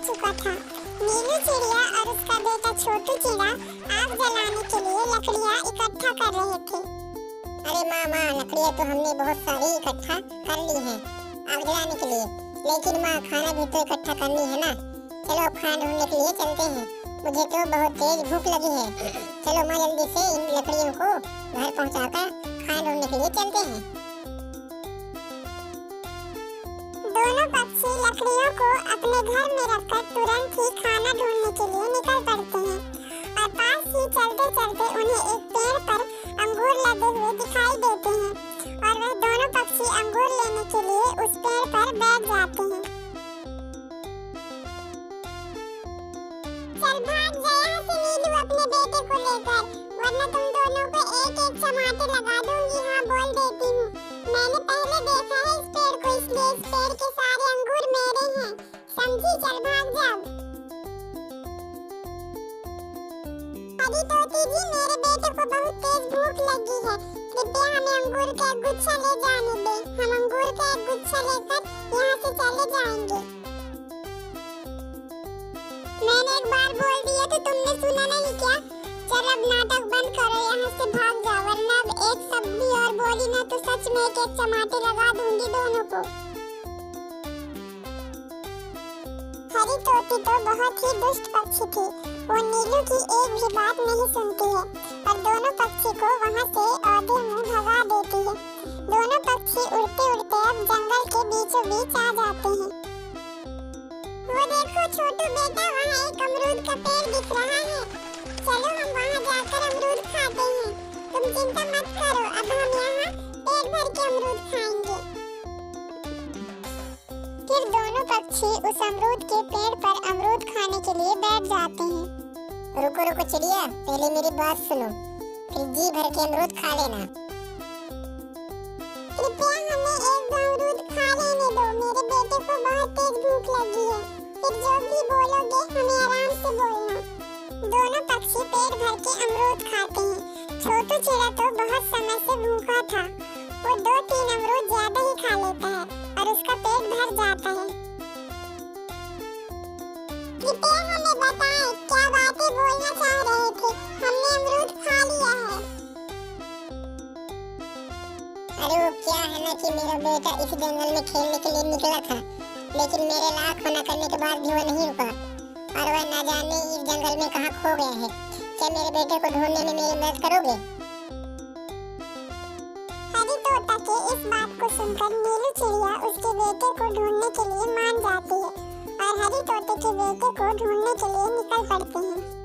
चुका था। नीलू चिड़िया और उसका बेटा छोटू चिड़ा आग जलाने के लिए लकड़ियाँ इकट्ठा कर रहे थे। अरे माँ, लकड़ियाँ तो हमने बहुत सारी इकट्ठा कर ली हैं आग जलाने के लिए, लेकिन माँ खाना भी तो इकट्ठा करनी है ना। चलो अब खाना ढूंढने के लिए चलते हैं, मुझे तो बहुत तेज भूख लगी है। चलो माँ जल्दी से इन लकड़ियों को घर पहुँचाकर खाना ढूंढने के लिए चलते हैं। दोनों पक्षी लकड़ियों को अपने घर में रखकर तुरंत ही खाना ढूंढने के लिए निकल पड़ते हैं और पास ही चलते चलते उन्हें एक पेड़ पर अंगूर लगे हुए दिखाई देते हैं और वह दोनों पक्षी अंगूर लेने के लिए उस पेड़ पर बैठ जाते हैं। चल भाग जा यहाँ से नीलू अपने बेटे को लेकर, वरना तुम दोनों को एक एक चमाटे लगा दूंगी। हाँ बोल देती हूँ, मैंने पहले देखा है इस पेड़ को, इसलिए इस पेड़ के सारे अंगूर मेरे हैं, समझी? चल भाग जाओ। हरी तोती जी, मेरे बेटे को बहुत तेज भूख लगी है, कृपया हमें अंगूर का एक गुच्छा ले जाने दे। हम अंगूर का एक गुच्छा लेकर यहाँ से चले जाएंगे। मैंने एक बार बोल दिया तो तुमने सुना नहीं क्या? चल अब नाटक बंद करो, यहाँ से भाग जाओ, वरना अब एक शब्द भी और बोली ना तो सच में एक एक चमाटे लगा दूंगी दोनों को। हरी तोती तो बहुत ही दुष्ट पक्षी थी, वो नीलू की एक भी बात नहीं सुनती है और दोनों पक्षी को वहाँ से औंधे मुँह भगा देती है। दोनों पक्षी उड़ते उड़ते अब जंगल के बीचों बीच आ जाते हैं। वो देखो छोटू बेटा, वहाँ एक अमरूद का पेड़ दिख रहा है, चलो हम वहाँ जाकर अमरूद खाते हैं। तुम चिंता मत करो, अब हम यहाँ पेट भर के अमरूद खाएंगे। फिर दोनों पक्षी उस अमरूद के पेड़ पर अमरूद खाने के लिए बैठ जाते हैं। रुको चिड़िया, पहले मेरी बात सुनो, फिर जी भर के अमरूद खा लेना। कृपया हमें एक दो अमरूद खा लेने दो, मेरे बेटे को बहुत तेज भूख लगी है, फिर जो भी बोलोगे हमें आराम से बोलना। दोनों पक्षी पेट भर के अमरूद खाते हैं। छोटू चिड़ा तो बहुत समय से भूखा था, वो 2-3 अमरूद ज्यादा ही खा लेता है और उसका पेट भर जाता है। कृपया हमें बताएं, क्या बातें बोलना चाह रहे थे? हमने अमरूद खा लिया है। अरे वो क्या है ना कि मेरा बेटा इस जंगल में खेलने के लिए निकला था, लेकिन मेरे लाख मना करने के बाद भी वह नहीं रुका और वह ना जाने इस जंगल में कहाँ खो गया है। क्या मेरे बेटे को ढूंढने में मेरी मदद करोगे? हरी तोता के इस बात को सुनकर नीलू चिड़िया उसके बेटे को ढूंढने के लिए मान जाती है और हरी तोते के बेटे को ढूंढने के लिए निकल पड़ते हैं।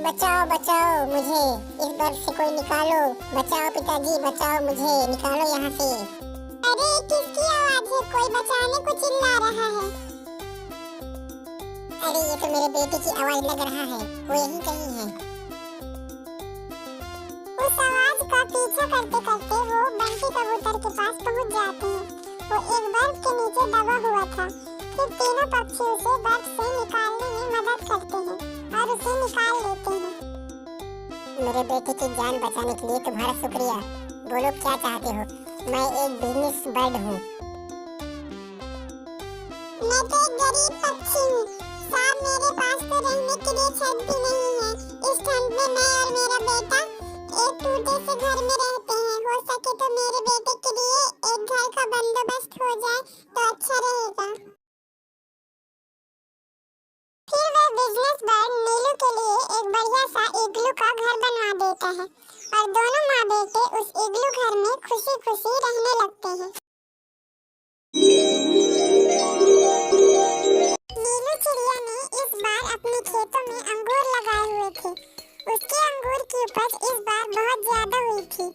बचाओ मुझे, इस बर्फ से कोई निकालो, बचाओ पिताजी, बचाओ मुझे, निकालो यहाँ से। अरे किसकी आवाज है? कोई बचाने को चिल्ला रहा है। अरे ये तो मेरे बेटे की आवाज लग रहा है, वो यहीं कहीं है। उस आवाज का पीछा करते करते वो बंटी कबूतर के पास पहुंच जाते हैं। वो एक बर्फ के नीचे दबा हुआ था। फिर तीनों पक्षी उसे बर्फ से निकालने में मदद करते हैं और उसे निकाल लेते हैं। मेरे बेटे की जान बचाने के लिए तुम्हारा शुक्रिया। बोलो क्या चाहते हो? मैं एक बिजनेस बर्ड हूँ। मैं तो एक गरीब पक्षी हूँ साहब, मेरे पास तो रहने के लिए छत भी नहीं है। इस ठंड में मैं और मेरा बेटा एक टूटे से घर में रहते हैं। हो सके तो मेरे बेटे के लिए एक घर का बंदोबस्त हो जाए तो अच्छा रहेगा। फिर वह बिजनेस बर्ड नीलू के लिए एक बढ़िया सा इग्लू का घर बनवा देता है और दोनों माँ बेटे उस इग्लू घर में खुशी खुशी रहने लगते हैं। नीलू चिड़िया ने इस बार अपने खेतों में अंगूर लगाए हुए थे। उसके अंगूर की उपज इस बार बहुत ज्यादा हुई थी।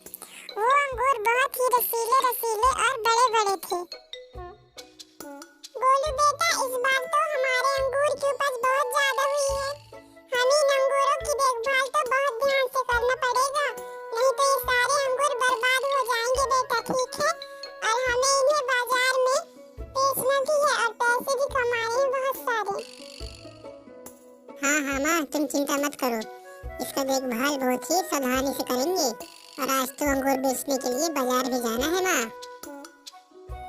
वो अंगूर बहुत ही रसीले रसीले और बड़े बड़े थे। गोलू बेटा, इस बार तो हमारे अंगूर की उपज बहुत ज्यादा हुई है। हमें इन अंगूरों की देखभाल तो बहुत ध्यान से करना पड़ेगा, नहीं तो ये सारे अंगूर बर्बाद हो जाएंगे बेटा, ठीक है? और हमें इन्हें बाजार में बेचना भी है और पैसे भी कमाने हैं बहुत सारे। हाँ माँ, तुम चिंता मत करो, इसका देखभाल बहुत ही सावधानी से करेंगे। और आज तो अंगूर बेचने के लिए बाजार भी जाना है माँ।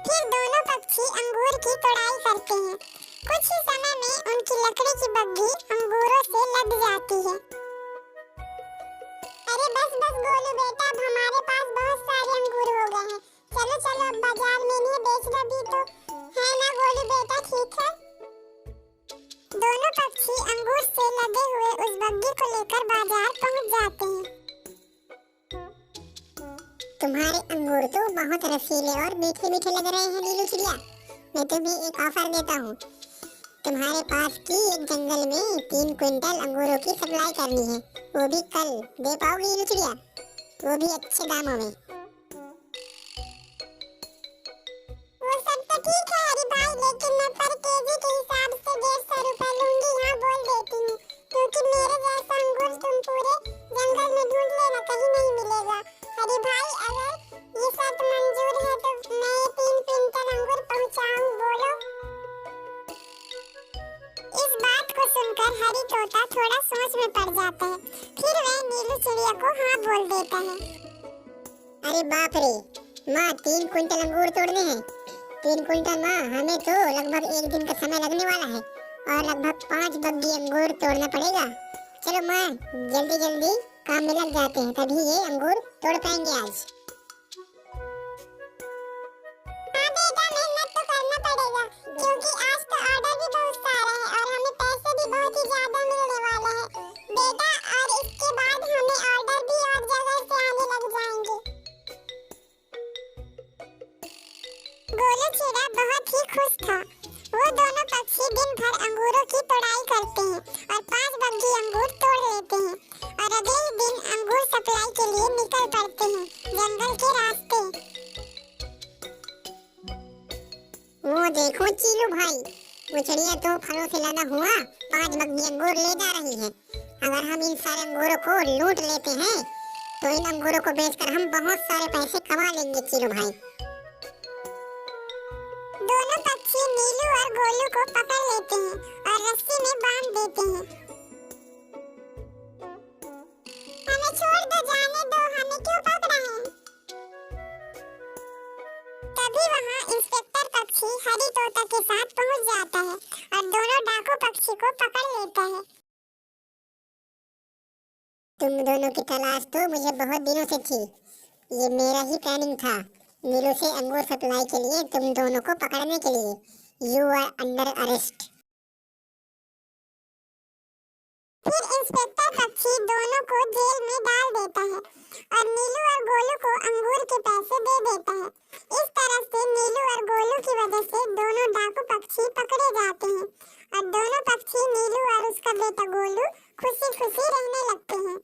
फिर दोनों दोनों पक्षी अंगूर की तोड़ाई करते हैं। कुछ ही समय में उनकी लकड़ी की बग्घी अंगूरों से लद जाती है। अरे बस बस गोलू बेटा, अब हमारे पास बहुत सारे अंगूर हो गए हैं। चलो चलो अब बाजार में इन्हें बेच दो भी तो, है ना गोलू बेटा? ठीक है। दोनों पक्षी अंगूर से लदे हुए उस बग्घी को लेकर बाजार पहुंच जाते हैं। तुम्हारे अंगूर तो बहुत रसीले और मीठे मीठे लग रहे हैं नीलू चिड़िया। मैं तुम्हें एक ऑफर देता हूँ। तुम्हारे पास की एक जंगल में 3 क्विंटल अंगूरों की सप्लाई करनी है, वो भी कल। दे पाओगी नीलू चिड़िया? वो भी अच्छे दामों में। वो सब तो ठीक है हरी भाई, लेकिन मैं पर केजी के हिसाब से 150 रुपए लूंगी, यहाँ बोल देती हूँ। क्योंकि मेरे जैसा अंगूर तुम पूरे जंगल में ढूंढ लेना, कहीं नहीं मिलेगा। हरी भाई अगर ये शर्त मंजूर है तो मैं 3 क्विंटल अंगूर पहुंचाऊं, बोलो। इस बात को सुनकर हरी तोता थोड़ा सोच में पड़ जाता है। फिर वह नीलू चिड़िया को हाँ बोल देता है। अरे बाप रे माँ, 3 क्विंटल अंगूर तोड़ने हैं। 3 क्विंटल माँ, हमें तो लगभग 1 दिन का समय लगने वाला है और लगभग 5 बग्घी अंगूर तोड़ना पड़ेगा। चलो माँ, जल्दी जल्दी काम में लग जाते हैं, तभी ये अंगूर तोड़ पाएंगे आज। हाँ बेटा, मेहनत तो करना पड़ेगा, क्योंकि आज तो ऑर्डर भी बहुत सारे हैं और हमें पैसे भी बहुत ही ज्यादा मिलने वाले हैं बेटा। और इसके बाद हमें ऑर्डर भी और जगह से आने लग जाएंगे। गोलू चिड़ा बहुत ही खुश था। वो दोनों पक्षी दिन भर अंगूरों की तोड़ाई करते हैं और 5 बग्घी अंगूर तोड़ लेते हैं और अगले ही दिन अंगूर सप्लाई के लिए निकल पड़ते हैं जंगल के रास्ते। वो देखो चीलू भाई, वो चिड़िया तो फलों से लदा हुआ 5 बग्घी अंगूर ले जा रही है। अगर हम इन सारे अंगूरों को लूट लेते हैं तो इन अंगूरों को बेचकर हम बहुत सारे पैसे कमा लेंगे चीलू भाई। दोनों पक्षी नीलू और गोलू को पकड़ लेते हैं और रस्सी में बांध देते हैं। हमें छोड़ दो, जाने दो, हमें क्यों पकड़ा है? तभी वहाँ इंस्पेक्टर पक्षी हरी तोता के साथ पहुँच जाता है और दोनों डाकू पक्षी को पकड़ लेता है। तुम दोनों की तलाश तो मुझे बहुत दिनों से थी। ये मेरा ही प्लानिंग था नीलू से अंगूर सप्लाई के लिए, तुम दोनों को पकड़ने के लिए। You are under arrest. फिर इंस्पेक्टर पक्षी दोनों को जेल में डाल देता है और नीलू और गोलू को अंगूर के पैसे दे देता है। इस तरह से नीलू और गोलू की वजह से दोनों डाकू पक्षी पकड़े जाते हैं और दोनों पक्षी नीलू और उसका बेटा गोलू खुशी खुशी रहने लगते हैं।